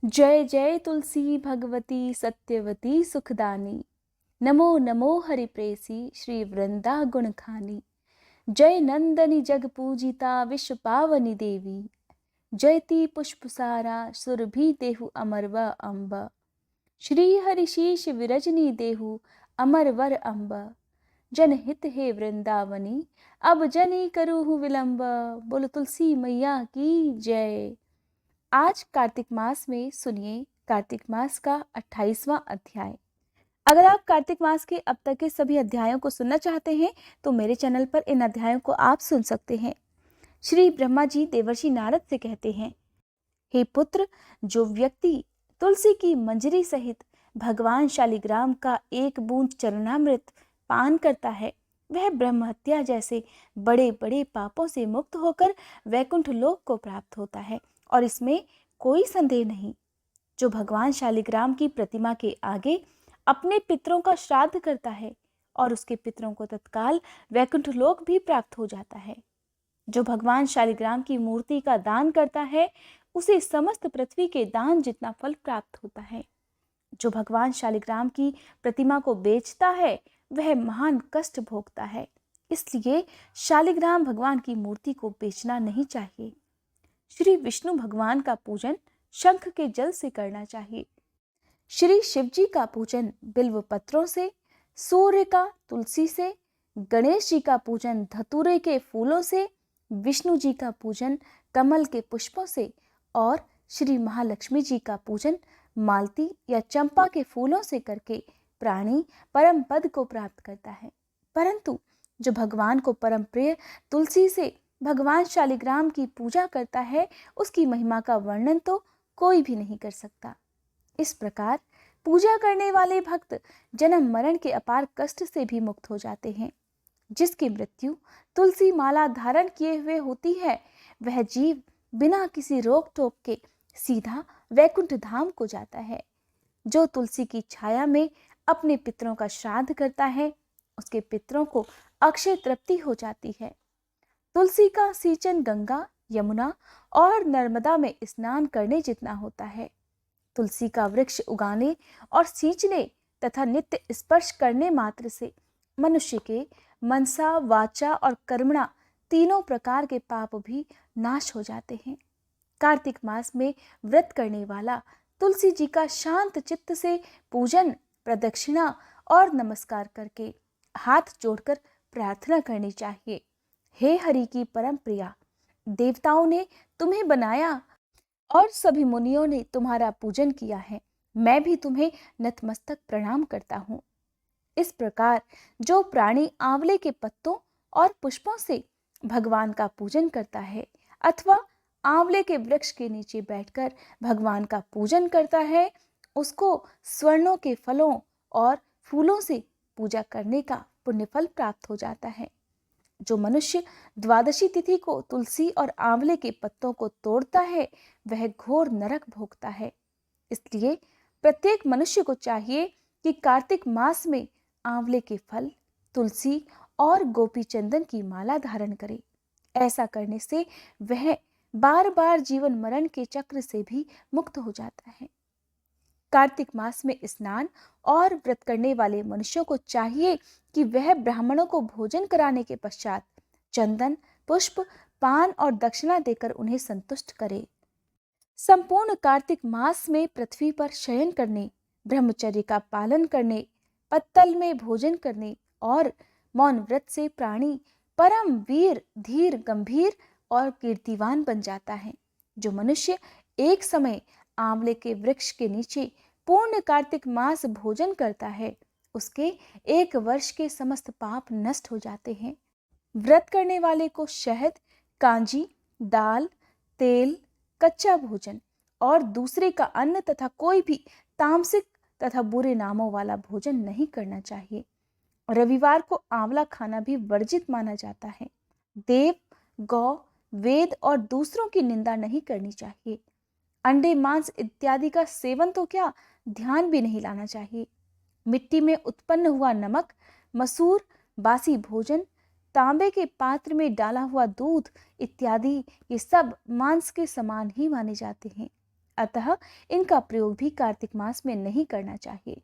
जय जय तुलसी भगवती सत्यवती सुखदानी। नमो नमो हरिप्रेसी श्री वृंदा गुणखानी। जय नंदनी जग पूजिता विश्व पावनी देवी। जयति पुष्पसारा सुरभि देहु अमरव अम्ब। श्री हरिशीष विरजनी देहु अमरवर अम्ब। जनहित हे वृंदावनी अब जनी करूहु विलंब। बोलो तुलसी मैया की जय। आज कार्तिक मास में सुनिए कार्तिक मास का 28वां अध्याय। अगर आप कार्तिक मास के अब तक के सभी अध्यायों को सुनना चाहते हैं तो मेरे चैनल पर इन अध्यायों को आप सुन सकते हैं। श्री ब्रह्मा जी देवर्षि नारद से कहते हैं, हे पुत्र, जो व्यक्ति तुलसी की मंजरी सहित भगवान शालिग्राम का एक बूंद चरणामृत पान करता है वह ब्रह्म हत्या जैसे बड़े बड़े पापों से मुक्त होकर वैकुंठ लोक को प्राप्त होता है। और इसमें कोई संदेह नहीं। जो भगवान शालिग्राम की प्रतिमा के आगे अपने पितरों का श्राद्ध करता है और उसके पितरों को तत्काल वैकुंठ लोक भी प्राप्त हो जाता है। जो भगवान शालिग्राम की मूर्ति का दान करता है उसे समस्त पृथ्वी के दान जितना फल प्राप्त होता है। जो भगवान शालिग्राम की प्रतिमा को बेचता है वह महान कष्ट भोगता है। इसलिए शालिग्राम भगवान की मूर्ति को बेचना नहीं चाहिए। श्री विष्णु भगवान का पूजन शंख के जल से करना चाहिए। श्री शिव जी का पूजन बिल्व पत्रों से, सूर्य का तुलसी से, गणेश जी का पूजन धतूरे के फूलों से, विष्णु जी का पूजन कमल के पुष्पों से और श्री महालक्ष्मी जी का पूजन मालती या चंपा के फूलों से करके प्राणी परम पद को प्राप्त करता है। परंतु जो भगवान को परम प्रिय तुलसी से भगवान शालिग्राम की पूजा करता है उसकी महिमा का वर्णन तो कोई भी नहीं कर सकता। इस प्रकार पूजा करने वाले भक्त जन्म मरण के अपार कष्ट से भी मुक्त हो जाते हैं। जिसकी मृत्यु तुलसी माला धारण किए हुए होती है वह जीव बिना किसी रोक टोक के सीधा वैकुंठ धाम को जाता है। जो तुलसी की छाया में अपने पितरों का श्राद्ध करता है उसके पितरों को अक्षय तृप्ति हो जाती है। तुलसी का सींचन गंगा, यमुना और नर्मदा में स्नान करने जितना होता है। तुलसी का वृक्ष उगाने और सींचने तथा नित्य स्पर्श करने मात्र से मनुष्य के मनसा, वाचा और कर्मणा तीनों प्रकार के पाप भी नाश हो जाते हैं। कार्तिक मास में व्रत करने वाला तुलसी जी का शांत चित्त से पूजन, प्रदक्षिणा और नमस्कार करके हाथ जोड़कर प्रार्थना करनी चाहिए। हे हरि की परम प्रिया, देवताओं ने तुम्हें बनाया और सभी मुनियों ने तुम्हारा पूजन किया है। मैं भी तुम्हें नतमस्तक प्रणाम करता हूँ। इस प्रकार जो प्राणी आंवले के पत्तों और पुष्पों से भगवान का पूजन करता है अथवा आंवले के वृक्ष के नीचे बैठकर भगवान का पूजन करता है उसको स्वर्णों के फलों और फूलों से पूजा करने का पुण्य फल प्राप्त हो जाता है। जो मनुष्य द्वादशी तिथि को तुलसी और आंवले के पत्तों को तोड़ता है वह घोर नरक भोगता है। इसलिए प्रत्येक मनुष्य को चाहिए कि कार्तिक मास में आंवले के फल, तुलसी और गोपी चंदन की माला धारण करे। ऐसा करने से वह बार बार जीवन मरण के चक्र से भी मुक्त हो जाता है। कार्तिक मास में स्नान और व्रत करने वाले मनुष्यों को चाहिए कि वह ब्राह्मणों को भोजन कराने के पश्चात चंदन, पुष्प, पान और दक्षिणा देकर उन्हें संतुष्ट करे। संपूर्ण कार्तिक मास में पृथ्वी पर शयन करने, ब्रह्मचर्य का पालन करने, पत्तल में भोजन करने और मौन व्रत से प्राणी परम वीर, धीर, गंभीर और कीर्तिवान बन जाता है। जो मनुष्य एक समय आंवले के वृक्ष के नीचे पूर्ण कार्तिक मास भोजन करता है उसके एक वर्ष के समस्त पाप नष्ट हो जाते हैं। व्रत करने वाले को शहद, कांजी, दाल, तेल, कच्चा भोजन और दूसरे का अन्न तथा कोई भी तामसिक तथा बुरे नामों वाला भोजन नहीं करना चाहिए। रविवार को आंवला खाना भी वर्जित माना जाता है। देव, गौ, वेद और दूसरों की निंदा नहीं करनी चाहिए। अंडे, मांस इत्यादि का सेवन तो क्या, ध्यान भी नहीं लाना चाहिए। मिट्टी में उत्पन्न हुआ नमक, मसूर, बासी भोजन, तांबे के पात्र में डाला हुआ दूध इत्यादि ये सब मांस के समान ही माने जाते हैं। अतः इनका प्रयोग भी कार्तिक मास में नहीं करना चाहिए।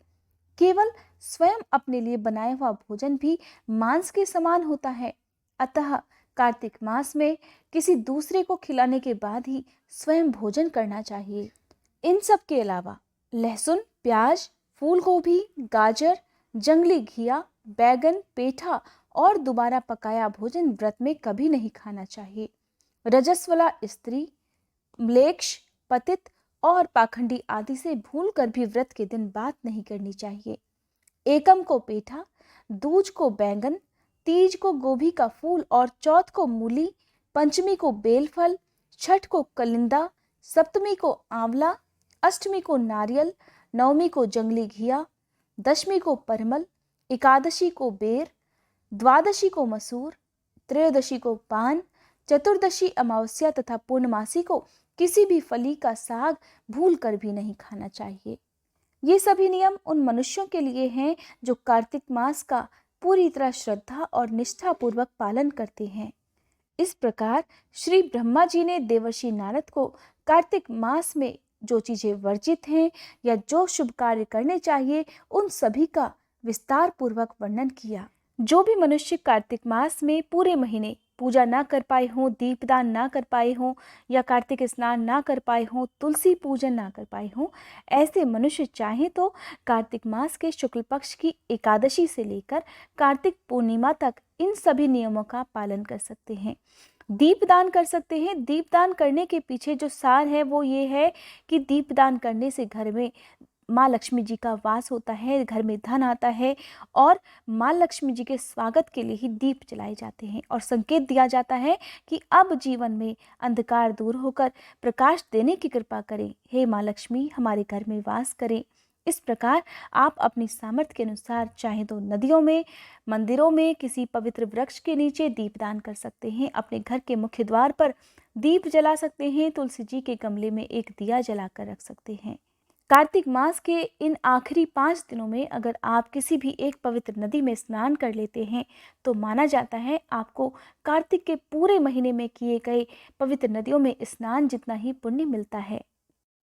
केवल स्वयं अपने लिए बनाया हुआ भोजन भी मांस के समान होता है, अतः कार्तिक मास में किसी दूसरे को खिलाने के बाद ही स्वयं भोजन करना चाहिए। इन सब के अलावा लहसुन, प्याज, फूल गोभी, गाजर, जंगली घिया, बैगन, पेठा और दोबारा पकाया भोजन व्रत में कभी नहीं खाना चाहिए। रजस्वला स्त्री, म्लेच्छ, पतित और पाखंडी आदि से भूलकर भी व्रत के दिन बात नहीं करनी चाहिए। एकम को पेठा, दूज को बैंगन, तीज को गोभी का फूल और चौथ को मूली, पंचमी को बेलफल, छठ को कलिंदा, सप्तमी को आंवला, अष्टमी को नारियल, नवमी को जंगली घिया, दशमी को परमल, एकादशी को बेर, द्वादशी को मसूर, त्रयोदशी को पान, चतुर्दशी अमावस्या तथा पूर्णमासी को किसी भी फली का साग भूल कर भी नहीं खाना चाहिए। ये सभी नियम उन मनुष्यों के लिए हैं जो कार्तिक मास का पूरी तरह श्रद्धा और निष्ठा पूर्वक पालन करते हैं। इस प्रकार श्री ब्रह्मा जी ने देवर्षि नारद को कार्तिक मास में जो चीजें वर्जित हैं या जो शुभ कार्य करने चाहिए उन सभी का विस्तार पूर्वक वर्णन किया। जो भी मनुष्य कार्तिक मास में पूरे महीने पूजा ना कर पाए हों, दीपदान ना कर पाए हों या कार्तिक स्नान ना कर पाए हों, तुलसी पूजन ना कर पाए हों, ऐसे मनुष्य चाहें तो कार्तिक मास के शुक्ल पक्ष की एकादशी से लेकर कार्तिक पूर्णिमा तक इन सभी नियमों का पालन कर सकते हैं। दीपदान कर सकते हैं। दीपदान करने के पीछे जो सार है वो ये है कि दीपदान करने से घर में माँ लक्ष्मी जी का वास होता है, घर में धन आता है और माँ लक्ष्मी जी के स्वागत के लिए ही दीप जलाए जाते हैं और संकेत दिया जाता है कि अब जीवन में अंधकार दूर होकर प्रकाश देने की कृपा करें। हे माँ लक्ष्मी, हमारे घर में वास करें। इस प्रकार आप अपनी सामर्थ्य के अनुसार चाहे तो नदियों में, मंदिरों में, किसी पवित्र वृक्ष के नीचे दीपदान कर सकते हैं। अपने घर के मुख्य द्वार पर दीप जला सकते हैं। तुलसी जी के गमले में एक दिया जलाकर रख सकते हैं। कार्तिक मास के इन आखिरी 5 दिनों में अगर आप किसी भी एक पवित्र नदी में स्नान कर लेते हैं तो माना जाता है आपको कार्तिक के पूरे महीने में किए गए पवित्र नदियों में स्नान जितना ही पुण्य मिलता है।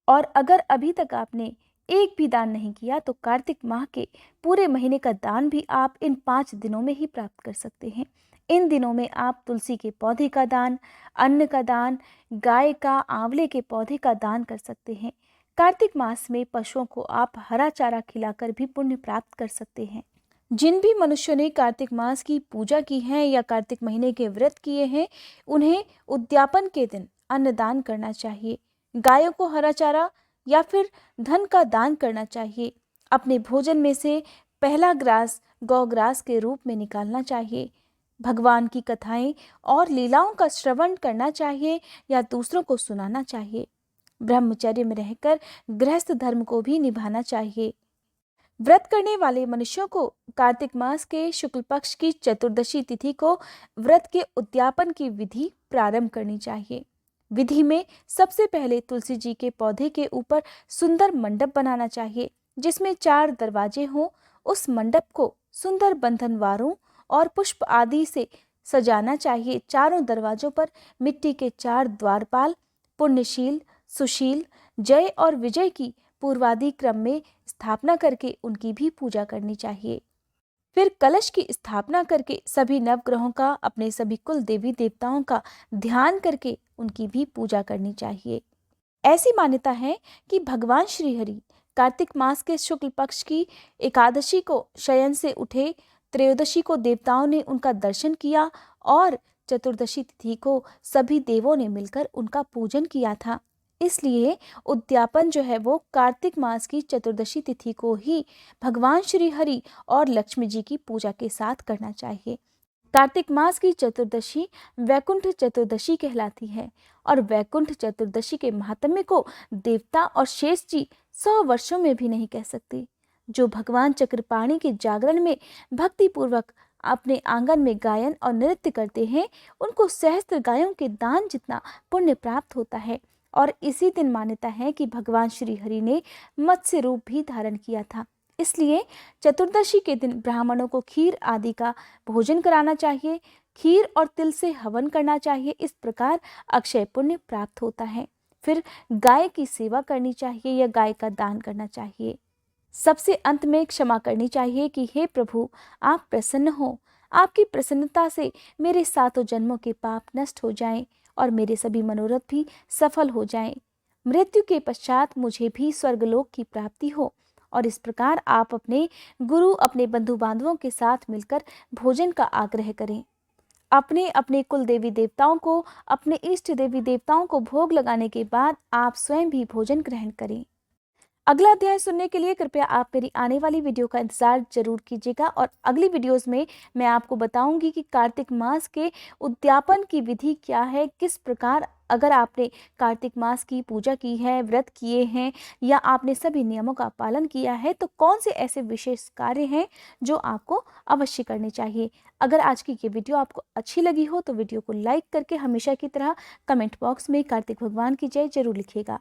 और अगर अभी तक आपने एक भी दान नहीं किया तो कार्तिक माह के पूरे महीने का दान भी आप इन 5 दिनों में ही प्राप्त कर सकते हैं। इन दिनों में आप तुलसी के पौधे का दान, अन्न का दान, गाय का, आंवले के पौधे का दान कर सकते हैं। कार्तिक मास में पशुओं को आप हरा चारा खिलाकर भी पुण्य प्राप्त कर सकते हैं। जिन भी मनुष्यों ने कार्तिक मास की पूजा की है या कार्तिक महीने के व्रत किए हैं उन्हें उद्यापन के दिन अन्नदान करना चाहिए। गायों को हरा चारा या फिर धन का दान करना चाहिए। अपने भोजन में से पहला ग्रास गौग्रास के रूप में निकालना चाहिए। भगवान की कथाएं और लीलाओं का श्रवण करना चाहिए या दूसरों को सुनाना चाहिए। ब्रह्मचर्य में रहकर गृहस्थ धर्म को भी निभाना चाहिए। व्रत करने वाले मनुष्यों को कार्तिक मास के शुक्ल पक्ष की चतुर्दशी तिथि को व्रत के उद्यापन की विधि प्रारंभ करनी चाहिए। विधि में सबसे पहले तुलसी जी के पौधे के ऊपर सुंदर मंडप बनाना चाहिए जिसमें 4 दरवाजे हों। उस मंडप को सुंदर बंधनवारों और पुष्प आदि से सजाना चाहिए। चारों दरवाजों पर मिट्टी के 4 द्वारपाल पुण्यशील, सुशील, जय और विजय की पूर्वादि क्रम में स्थापना करके उनकी भी पूजा करनी चाहिए। फिर कलश की स्थापना करके सभी नवग्रहों का, अपने सभी कुल देवी देवताओं का ध्यान करके उनकी भी पूजा करनी चाहिए। ऐसी मान्यता है कि भगवान श्री हरि कार्तिक मास के शुक्ल पक्ष की एकादशी को शयन से उठे, त्रयोदशी को देवताओं ने उनका दर्शन किया और चतुर्दशी तिथि को सभी देवों ने मिलकर उनका पूजन किया था। इसलिए उद्यापन जो है वो कार्तिक मास की चतुर्दशी तिथि को ही भगवान श्री हरि और लक्ष्मी जी की पूजा के साथ करना चाहिए। कार्तिक मास की चतुर्दशी वैकुंठ चतुर्दशी कहलाती है और वैकुंठ चतुर्दशी के महात्म्य को देवता और शेष जी 100 वर्षों में भी नहीं कह सकते। जो भगवान चक्रपाणि के जागरण में भक्ति पूर्वक अपने आंगन में गायन और नृत्य करते हैं उनको सहस्त्र गायों के दान जितना पुण्य प्राप्त होता है। और इसी दिन मान्यता है कि भगवान श्री हरि ने मत्स्य रूप भी धारण किया था। इसलिए चतुर्दशी के दिन ब्राह्मणों को खीर आदि का भोजन कराना चाहिए। खीर और तिल से हवन करना चाहिए। इस प्रकार अक्षय पुण्य प्राप्त होता है। फिर गाय की सेवा करनी चाहिए या गाय का दान करना चाहिए। सबसे अंत में क्षमा करनी चाहिए कि हे प्रभु, आप प्रसन्न हो, आपकी प्रसन्नता से मेरे सातों जन्मों के पाप नष्ट हो जाएं और मेरे सभी मनोरथ भी सफल हो जाएं। मृत्यु के पश्चात मुझे भी स्वर्गलोक की प्राप्ति हो। और इस प्रकार आप अपने गुरु, अपने बंधु बांधवों के साथ मिलकर भोजन का आग्रह करें। अपने अपने कुल देवी देवताओं को, अपने इष्ट देवी देवताओं को भोग लगाने के बाद आप स्वयं भी भोजन ग्रहण करें। अगला अध्याय सुनने के लिए कृपया आप मेरी आने वाली वीडियो का इंतजार जरूर कीजिएगा। और अगली वीडियोस में मैं आपको बताऊंगी कि कार्तिक मास के उद्यापन की विधि क्या है, किस प्रकार अगर आपने कार्तिक मास की पूजा की है, व्रत किए हैं या आपने सभी नियमों का पालन किया है, तो कौन से ऐसे विशेष कार्य हैं जो आपको अवश्य करने चाहिए। अगर आज की ये वीडियो आपको अच्छी लगी हो तो वीडियो को लाइक करके हमेशा की तरह कमेंट बॉक्स में कार्तिक भगवान की जय जरूर लिखिएगा।